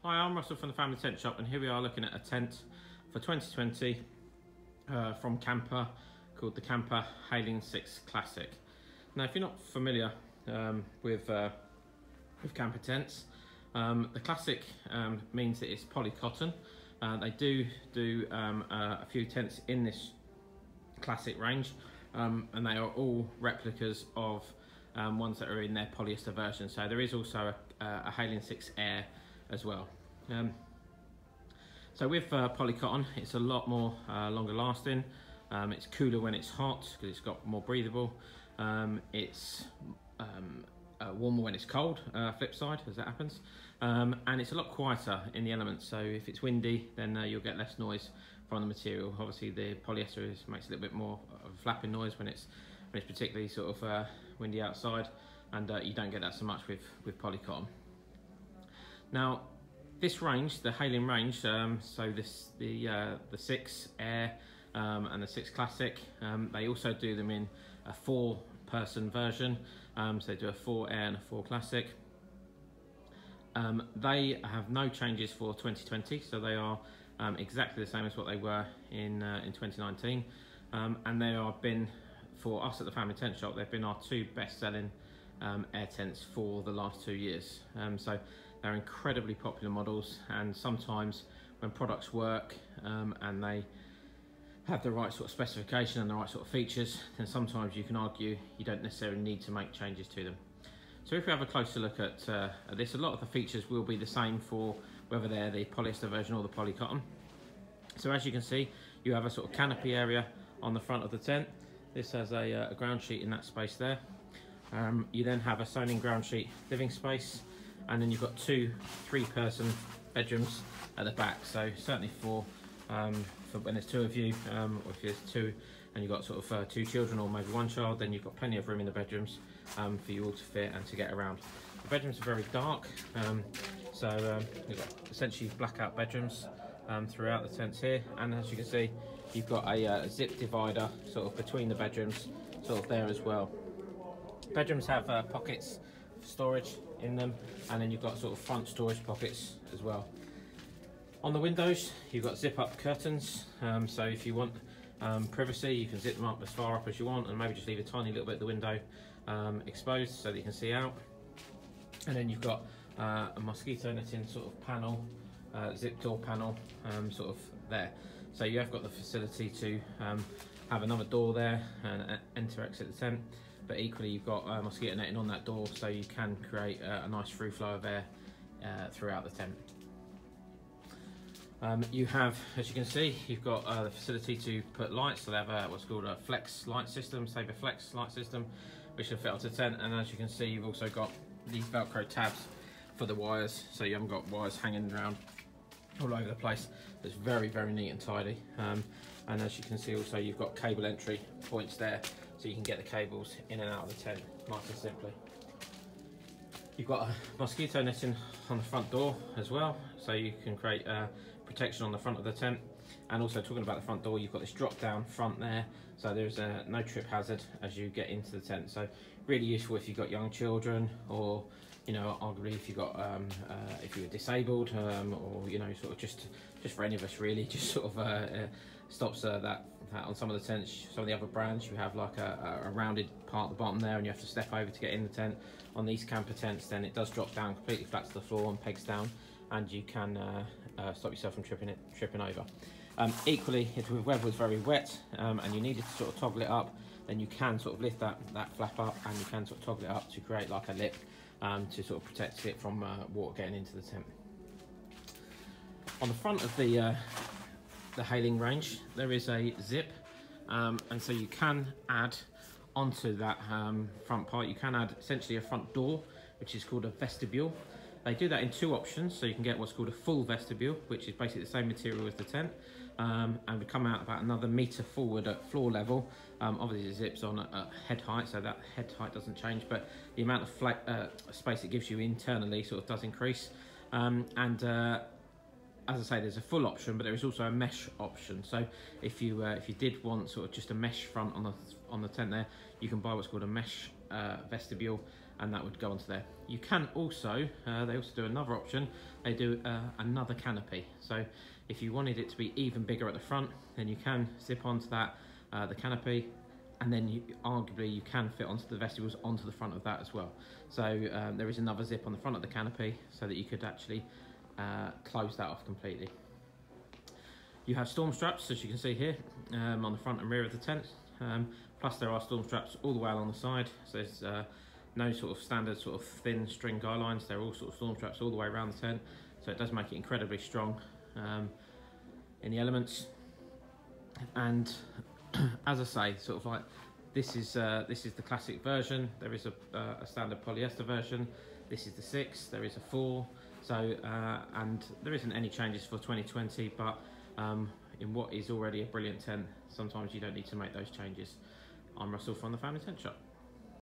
Hi, I'm Russell from the Family Tent Shop, and here we are looking at a tent for 2020 from Kampa called the Kampa Hayling 6 Classic. Now, if you're not familiar with Kampa tents, the Classic means that it's polycotton. They do a few tents in this Classic range, and they are all replicas of ones that are in their polyester version. So there is also a Hayling 6 Air as well. So with polycotton, it's a lot more longer lasting. It's cooler when it's hot because it's got more breathable. It's warmer when it's cold, flip side as that happens, and it's a lot quieter in the elements. So if it's windy, then you'll get less noise from the material. Obviously the polyester makes a little bit more of a flapping noise when it's particularly sort of windy outside, and you don't get that so much with polycotton. Now this range, the Hayling range, so the 6 Air and the 6 Classic, they also do them in a 4-person version. So they do a 4 Air and a 4 Classic. They have no changes for 2020, so they are exactly the same as what they were in 2019, and they have been, for us at the Family Tent Shop, they've been our 2 best-selling air tents for the last 2 years. So they're incredibly popular models, and sometimes when products work and they have the right sort of specification and the right sort of features, then sometimes you can argue you don't necessarily need to make changes to them. So if we have a closer look at this, a lot of the features will be the same for whether they're the polyester version or the polycotton. So as you can see, you have a sort of canopy area on the front of the tent. This has a ground sheet in that space there. You then have a sewn-in ground sheet living space, and then you've got 2 3-person bedrooms at the back. So certainly for when there's 2 of you, or if there's 2 and you've got sort of 2 children or maybe 1 child, then you've got plenty of room in the bedrooms for you all to fit and to get around. The bedrooms are very dark, so you've got essentially blackout bedrooms throughout the tents here, and as you can see, you've got a zip divider sort of between the bedrooms, sort of there as well. Bedrooms have pockets for storage in them, and then you've got sort of front storage pockets as well. On the windows, you've got zip-up curtains, so if you want privacy, you can zip them up as far up as you want, and maybe just leave a tiny little bit of the window exposed so that you can see out. And then you've got a mosquito netting sort of panel, zip door panel, sort of there. So you have got the facility to have another door there and enter, exit the tent, but equally you've got mosquito netting on that door, so you can create a nice through flow of air throughout the tent. You have, as you can see, you've got the facility to put lights. So they have what's called a flex light system, Saber Flex light system, which will fit onto the tent. And as you can see, you've also got these Velcro tabs for the wires, so you haven't got wires hanging around all over the place. It's very, very neat and tidy. And as you can see, also you've got cable entry points there, so you can get the cables in and out of the tent nice and simply. You've got a mosquito netting on the front door as well, so you can create protection on the front of the tent. And also, talking about the front door, you've got this drop down front there, so there's no trip hazard as you get into the tent. So really useful if you've got young children, or you know, arguably if you've got if you're disabled, or you know, sort of just for any of us really, just sort of stops that on some of the tents, some of the other brands, you have like a rounded part at the bottom there, and you have to step over to get in the tent. On these Kampa tents, then it does drop down completely flat to the floor and pegs down, and you can stop yourself from tripping over. Equally, if the weather was very wet and you needed to sort of toggle it up, then you can sort of lift that flap up, and you can sort of toggle it up to create like a lip to sort of protect it from water getting into the tent. On the front of the Hayling range, there is a zip, and so you can add onto that front part, you can add essentially a front door, which is called a vestibule. They do that in 2 options, so you can get what's called a full vestibule, which is basically the same material as the tent, and would come out about another metre forward at floor level. Obviously it zips on at head height, so that head height doesn't change, but the amount of space it gives you internally sort of does increase. As I say, there's a full option, but there is also a mesh option. So if you did want sort of just a mesh front on the tent there, you can buy what's called a mesh vestibule, and that would go onto there. You can also, they also do another option, they do another canopy. So if you wanted it to be even bigger at the front, then you can zip onto that, the canopy, and then arguably you can fit onto the vestibules onto the front of that as well. So there is another zip on the front of the canopy so that you could actually close that off completely. You have storm straps, as you can see here, on the front and rear of the tent. Plus there are storm straps all the way along the side. So there's no sort of standard sort of thin string guy lines. They're all sort of storm straps all the way around the tent. So it does make it incredibly strong in the elements. And as I say, sort of like this is the classic version. There is a standard polyester version. This is the 6. There is a 4. So and there isn't any changes for 2020, but in what is already a brilliant tent, sometimes you don't need to make those changes. I'm Russell from the Family Tent Shop.